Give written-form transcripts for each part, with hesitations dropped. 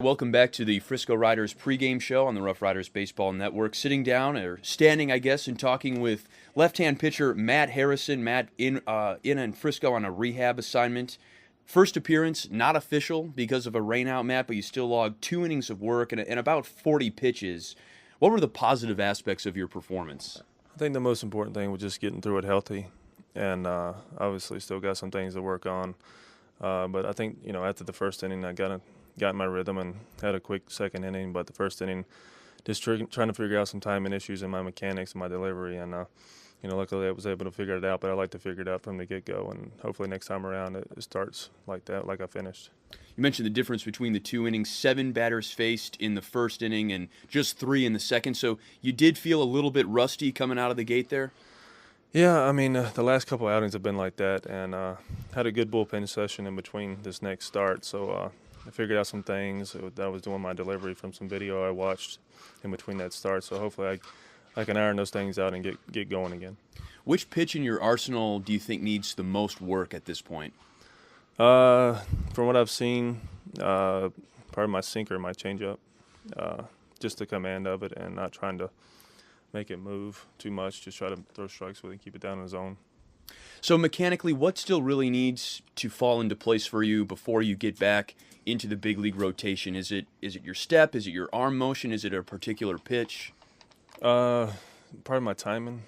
Welcome back to the Frisco Riders pregame show on the RoughRiders Baseball Network. Sitting down, or standing, I guess, and talking with left-hand pitcher Matt Harrison. Matt in Frisco on a rehab assignment. First appearance, not official because of a rainout, Matt, but you still logged 2 innings of work and about 40 pitches. What were the positive aspects of your performance? I think the most important thing was just getting through it healthy, and obviously still got some things to work on. But I think after the first inning, I got in my rhythm and had a quick second inning. But the first inning, just trying to figure out some timing issues in my mechanics and my delivery, and luckily I was able to figure it out. But I like to figure it out from the get-go, and hopefully next time around it starts like that, like I finished. You mentioned the difference between the 2 innings, 7 batters faced in the first inning and just 3 in the second. So you did feel a little bit rusty coming out of the gate there? Yeah, I mean, the last couple of outings have been like that, and had a good bullpen session in between this next start. So I figured out some things. I was doing my delivery from some video I watched in between that start. So hopefully I can iron those things out and get going again. Which pitch in your arsenal do you think needs the most work at this point? From what I've seen, probably my sinker, my changeup, just the command of it and not trying to make it move too much. Just try to throw strikes with it and keep it down in the zone. So mechanically, what still really needs to fall into place for you before you get back into the big league rotation? Is it your step? Is it your arm motion? Is it a particular pitch? Part of my timing.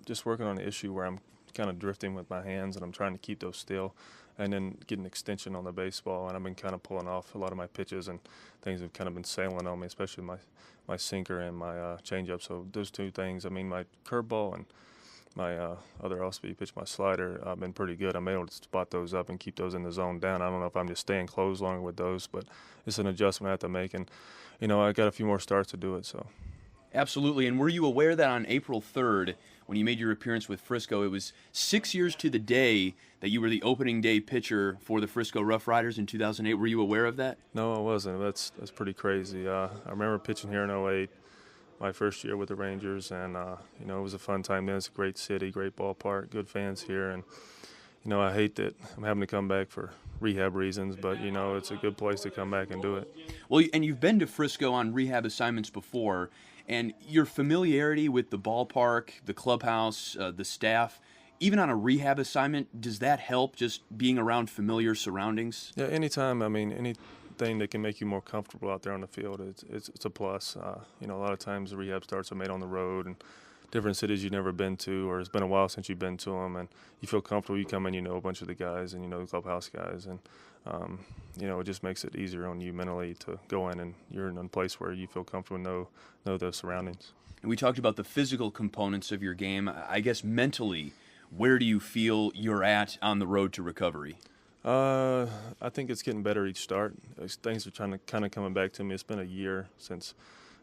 Just working on the issue where I'm kind of drifting with my hands and I'm trying to keep those still, and then getting extension on the baseball. And I've been kind of pulling off a lot of my pitches, and things have kind of been sailing on me, especially my sinker and my changeup. So those two things. I mean, my curveball and my other off-speed pitch, my slider, I've been pretty good. I'm able to spot those up and keep those in the zone down. I don't know if I'm just staying closed longer with those, but it's an adjustment I have to make. And, I got a few more starts to do it. So. Absolutely. And were you aware that on April 3rd, when you made your appearance with Frisco, it was 6 years to the day that you were the opening day pitcher for the Frisco RoughRiders in 2008? Were you aware of that? No, I wasn't. That's pretty crazy. I remember pitching here in 08. My first year with the Rangers, and it was a fun time then. It's a great city, great ballpark, good fans here, and I hate that I'm having to come back for rehab reasons, but it's a good place to come back and do it. Well, and you've been to Frisco on rehab assignments before, and your familiarity with the ballpark, the clubhouse, the staff, even on a rehab assignment, does that help, just being around familiar surroundings? Yeah, anytime. I mean, anything that can make you more comfortable out there on the field, it's a plus. A lot of times the rehab starts are made on the road and different cities you've never been to, or it's been a while since you've been to them, and you feel comfortable. You come in, a bunch of the guys, and the clubhouse guys, and it just makes it easier on you mentally to go in, and you're in a place where you feel comfortable, know the surroundings. And we talked about the physical components of your game. I guess mentally, where do you feel you're at on the road to recovery? I think it's getting better each start. Things are kind of coming back to me. It's been a year since,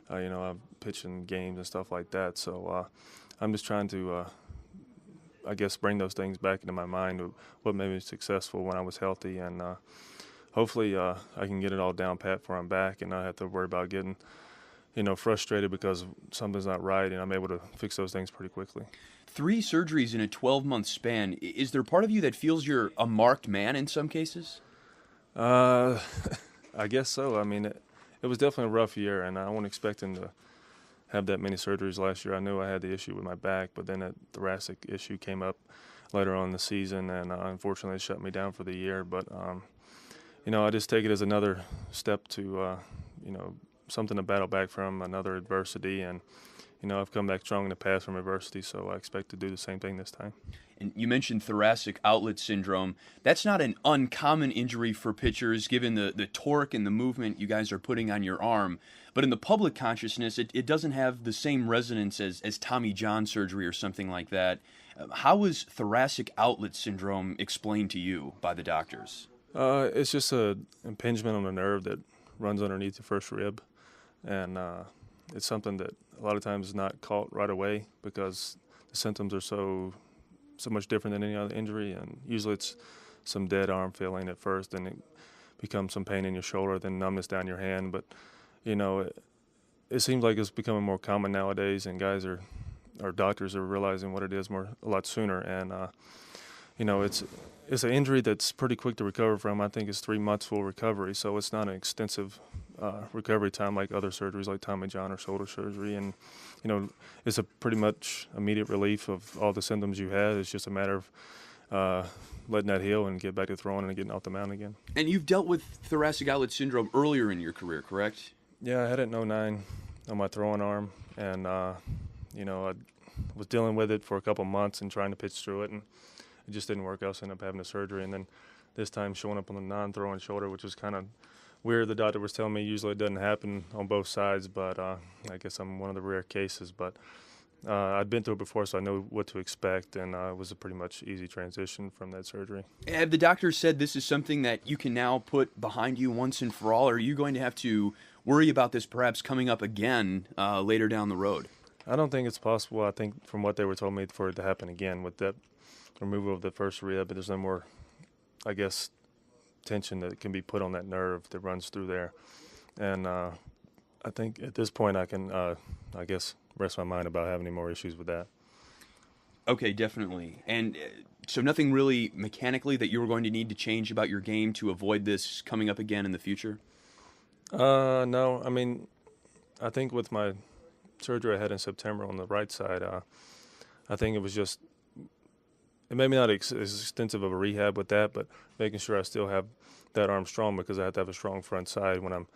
I've pitched in games and stuff like that. So I'm just trying to, I guess, bring those things back into my mind of what made me successful when I was healthy. And hopefully I can get it all down pat before I'm back and not have to worry about getting, frustrated because something's not right, and I'm able to fix those things pretty quickly. 3 surgeries in a 12-month span. Is there part of you that feels you're a marked man in some cases? I guess so. I mean, it was definitely a rough year, and I wasn't expecting to have that many surgeries last year. I knew I had the issue with my back, but then that thoracic issue came up later on in the season, and unfortunately it shut me down for the year. But, I just take it as another step to, something to battle back from, another adversity, and I've come back strong in the past from adversity, so I expect to do the same thing this time. And you mentioned thoracic outlet syndrome. That's not an uncommon injury for pitchers, given the torque and the movement you guys are putting on your arm. But in the public consciousness, it doesn't have the same resonance as Tommy John surgery or something like that. How was thoracic outlet syndrome explained to you by the doctors? It's just an impingement on a nerve that runs underneath the first rib, and it's something that a lot of times is not caught right away because the symptoms are so much different than any other injury, and usually it's some dead arm feeling at first, and it becomes some pain in your shoulder, then numbness down your hand. But it seems like it's becoming more common nowadays, and guys or doctors are realizing what it is a lot sooner, and it's an injury that's pretty quick to recover from. I think it's 3 months full recovery, so it's not an extensive recovery time like other surgeries like Tommy John or shoulder surgery. And, it's a pretty much immediate relief of all the symptoms you had. It's just a matter of letting that heal and get back to throwing and getting off the mound again. And you've dealt with thoracic outlet syndrome earlier in your career, correct? Yeah, I had it in '09 on my throwing arm, and, I was dealing with it for a couple months and trying to pitch through it, and it just didn't work. I was ended up having a surgery, and then this time showing up on the non-throwing shoulder, which was kind of weird. The doctor was telling me usually it doesn't happen on both sides, but I guess I'm one of the rare cases. But I'd been through it before, so I know what to expect, and it was a pretty much easy transition from that surgery. Have the doctors said this is something that you can now put behind you once and for all, or are you going to have to worry about this perhaps coming up again later down the road? I don't think it's possible. I think from what they were told me for it to happen again with that removal of the first rib, but there's no more, I guess, tension that can be put on that nerve that runs through there. And I think at this point I can, I guess, rest my mind about having any more issues with that. Okay, definitely. And so nothing really mechanically that you were going to need to change about your game to avoid this coming up again in the future? No. I mean, I think with my surgery I had in September on the right side, I think it was just, it made me not as extensive of a rehab with that, but making sure I still have that arm strong, because I have to have a strong front side when I'm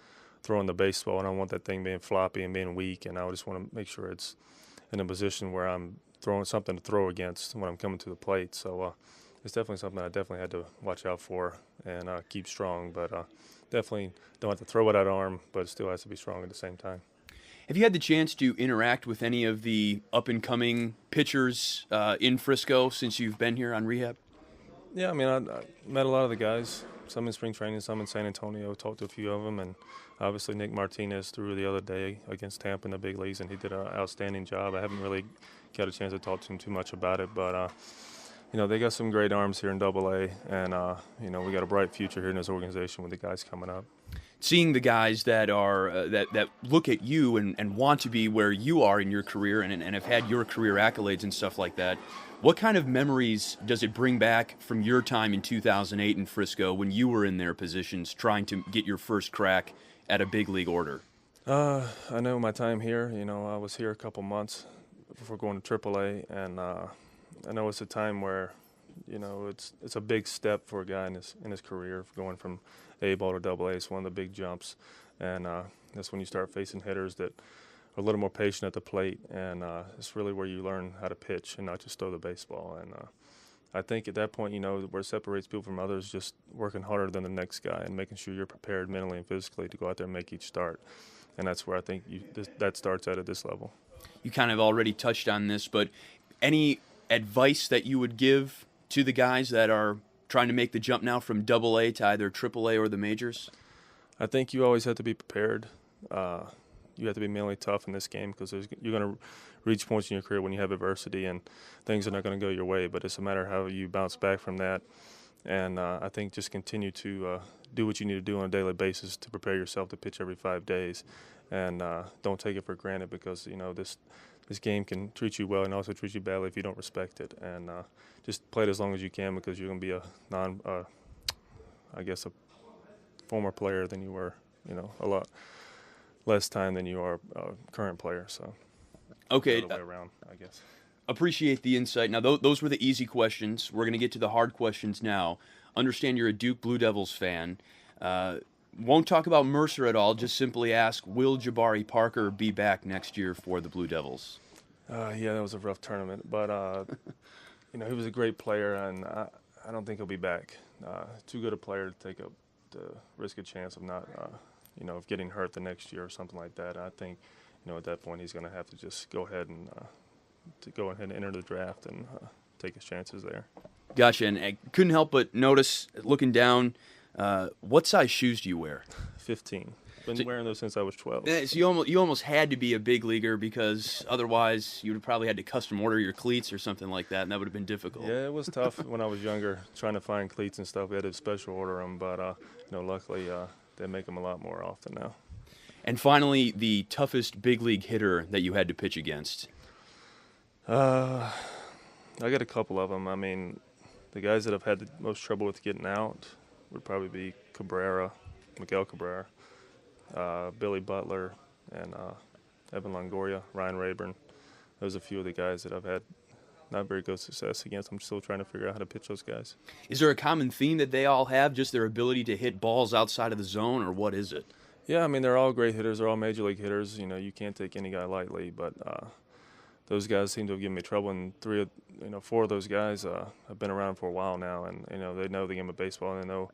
throwing the baseball, and I don't want that thing being floppy and being weak, and I just want to make sure it's in a position where I'm throwing something to throw against when I'm coming to the plate. So it's definitely something I definitely had to watch out for and keep strong, but definitely don't have to throw it at arm, but it still has to be strong at the same time. Have you had the chance to interact with any of the up-and-coming pitchers in Frisco since you've been here on rehab? Yeah, I mean, I met a lot of the guys, some in spring training, some in San Antonio, talked to a few of them, and obviously Nick Martinez threw the other day against Tampa in the big leagues, and he did an outstanding job. I haven't really got a chance to talk to him too much about it, but, they got some great arms here in AA, and, we got a bright future here in this organization with the guys coming up. Seeing the guys that are that look at you and want to be where you are in your career and have had your career accolades and stuff like that, what kind of memories does it bring back from your time in 2008 in Frisco when you were in their positions trying to get your first crack at a big league order? I know my time here, I was here a couple months before going to AAA, and I know it's a time where, it's a big step for a guy in his career, going from A ball to AA. It's one of the big jumps, and that's when you start facing hitters that are a little more patient at the plate, and it's really where you learn how to pitch and not just throw the baseball. And I think at that point, where it separates people from others, just working harder than the next guy and making sure you're prepared mentally and physically to go out there and make each start. And that's where I think that starts at this level. You kind of already touched on this, but any advice that you would give to the guys that are trying to make the jump now from AA to either AAA or the majors? I think you always have to be prepared. You have to be mentally tough in this game, because you're going to reach points in your career when you have adversity and things are not going to go your way, but it's a matter of how you bounce back from that. And I think just continue to do what you need to do on a daily basis to prepare yourself to pitch every 5 days, and don't take it for granted, because this game can treat you well and also treat you badly if you don't respect it. And just play it as long as you can, because you're going to be a former player than you were, a lot less time than you are a current player. So okay, the other way around, I guess. Appreciate the insight. Now, those were the easy questions. We're going to get to the hard questions now. Understand you're a Duke Blue Devils fan. Won't talk about Mercer at all. Just simply ask, will Jabari Parker be back next year for the Blue Devils? Yeah, that was a rough tournament, but he was a great player, and I don't think he'll be back. Too good a player to risk a chance of not, of getting hurt the next year or something like that. I think, at that point he's going to have to just go ahead and enter the draft and take his chances there. Gotcha, and I couldn't help but notice, looking down, what size shoes do you wear? 15. Been wearing those since I was 12. So you almost had to be a big leaguer, because otherwise you would have probably had to custom order your cleats or something like that, and that would have been difficult. Yeah, it was tough when I was younger, trying to find cleats and stuff. We had to special order them, but luckily they make them a lot more often now. And finally, the toughest big league hitter that you had to pitch against? I got a couple of them. I mean, The guys that have had the most trouble with getting out would probably be Miguel Cabrera, Billy Butler, and Evan Longoria, Ryan Rayburn. Those are a few of the guys that I've had not very good success against. I'm still trying to figure out how to pitch those guys. Is there a common theme that they all have, just their ability to hit balls outside of the zone, or what is it? Yeah, I mean, they're all great hitters. They're all major league hitters. You can't take any guy lightly, but those guys seem to have given me trouble, and 4 of those guys have been around for a while now, and they know the game of baseball, and they know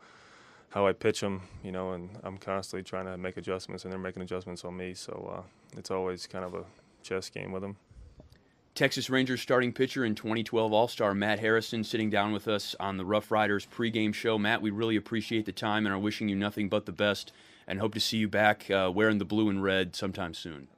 how I pitch them, and I'm constantly trying to make adjustments, and they're making adjustments on me, so it's always kind of a chess game with them. Texas Rangers starting pitcher and 2012 All-Star Matt Harrison sitting down with us on the RoughRiders pregame show. Matt, we really appreciate the time and are wishing you nothing but the best, and hope to see you back wearing the blue and red sometime soon.